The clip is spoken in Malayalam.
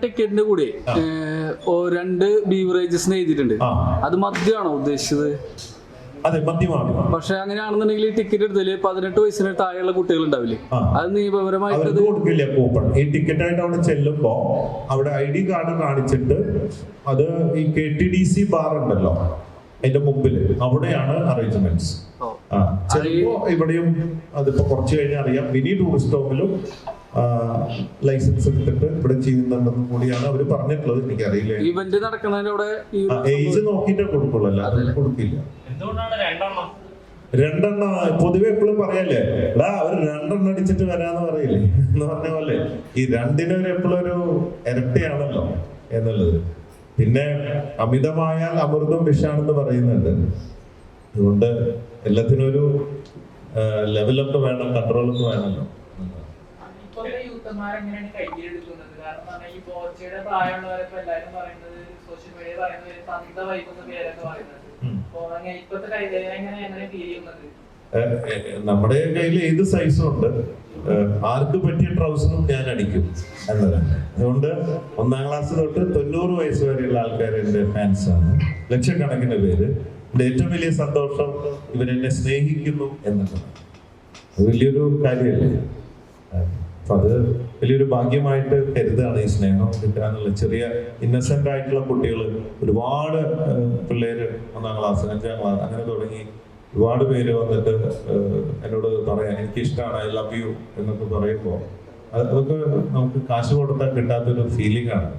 ടിക്കറ്റിന്റെ കൂടെ 2 ബീവറേജസ് എഴുതിയിട്ടുണ്ട്. അത് മദ്യമാണോ ഉദ്ദേശിച്ചത്? അതെ, മദ്യമാണ്. പക്ഷെ അങ്ങനെയാണെന്നുണ്ടെങ്കിൽ ഈ ടിക്കറ്റ് എടുത്തല് 18 വയസ്സിന് താഴെയുള്ള കുട്ടികൾ ഉണ്ടാവില്ലേ? അത് നിയമപരമായിട്ട് കൊടുക്കില്ല കൂപ്പൺ. ഈ ടിക്കറ്റായിട്ട് അവിടെ ചെല്ലുമ്പോ അവിടെ ID കാർഡ് കാണിച്ചിട്ട് അത് ഈ KTDC ബാർ ഉണ്ടല്ലോ അതിന്റെ മുമ്പിൽ, അവിടെയാണ് അറേഞ്ച്മെന്റ്സ്. ചിലപ്പോ ഇവിടെയും അതിപ്പോ കുറച്ച് കഴിഞ്ഞാൽ അറിയാം, മിനി ടൂറിസ്റ്റ് ഹോമിലും ലൈസൻസ് എടുത്തിട്ട് ഇവിടെ ചെയ്യുന്നുണ്ടെന്നും കൂടിയാണ് അവര് പറഞ്ഞിട്ടുള്ളത്. എനിക്കറിയില്ല. ഇവന്റ് നടക്കുന്നതിന്റെ ഏജ് നോക്കിയിട്ടേ കൊടുക്കുള്ളൂ, അല്ലാതെ കൊടുക്കില്ല. രണ്ടെണ്ണം പൊതുവെ എപ്പോഴും പറയല്ലേ, എടാ ഒരു 2 അടിച്ചിട്ട് വരാന്ന് പറയില്ലേ എന്ന് പറഞ്ഞ പോലെ ഈ 2 എപ്പോഴും ഒരു ഇരട്ടയാണല്ലോ എന്നുള്ളത്. പിന്നെ അമിതമായാൽ അമൃതം വിഷാണെന്ന് പറയുന്നുണ്ട്. അതുകൊണ്ട് എല്ലാത്തിനും ഒരു ലെവലൊക്കെ വേണം, കൺട്രോളൊക്കെ വേണമല്ലോ. നമ്മുടെ കയ്യിൽ ഏത് സൈസും ഉണ്ട്. ആർക്ക് പറ്റിയ ട്രൗസറും ഞാൻ അടിക്കും എന്നതാണ്. അതുകൊണ്ട് 1ാം ക്ലാസ് തൊട്ട് 90 വയസ്സ് വരെയുള്ള ആൾക്കാർ എൻ്റെ ഫാൻസാണ്, ലക്ഷക്കണക്കിന് പേര്. എൻ്റെ ഏറ്റവും വലിയ സന്തോഷം ഇവരെന്നെ സ്നേഹിക്കുന്നു എന്നുള്ളതാണ്. അത് വലിയൊരു കാര്യമല്ലേ. അപ്പൊ അത് വലിയൊരു ഭാഗ്യമായിട്ട് കരുതാണ് ഈ സ്നേഹം കിട്ടാന്നുള്ള. ചെറിയ ഇന്നസെന്റ് ആയിട്ടുള്ള കുട്ടികൾ ഒരുപാട് പിള്ളേര് 1ാം ക്ലാസ് 5ാം ക്ലാസ് അങ്ങനെ തുടങ്ങി ഒരുപാട് പേര് വന്നിട്ട് എന്നോട് പറയാൻ എനിക്കിഷ്ടമാണ്, ഐ ലവ് യു എന്നൊക്കെ പറയുമ്പോൾ അതൊക്കെ നമുക്ക് കാശ് കൊടുത്താൽ കിട്ടാത്തൊരു ഫീലിംഗ് ആണ്.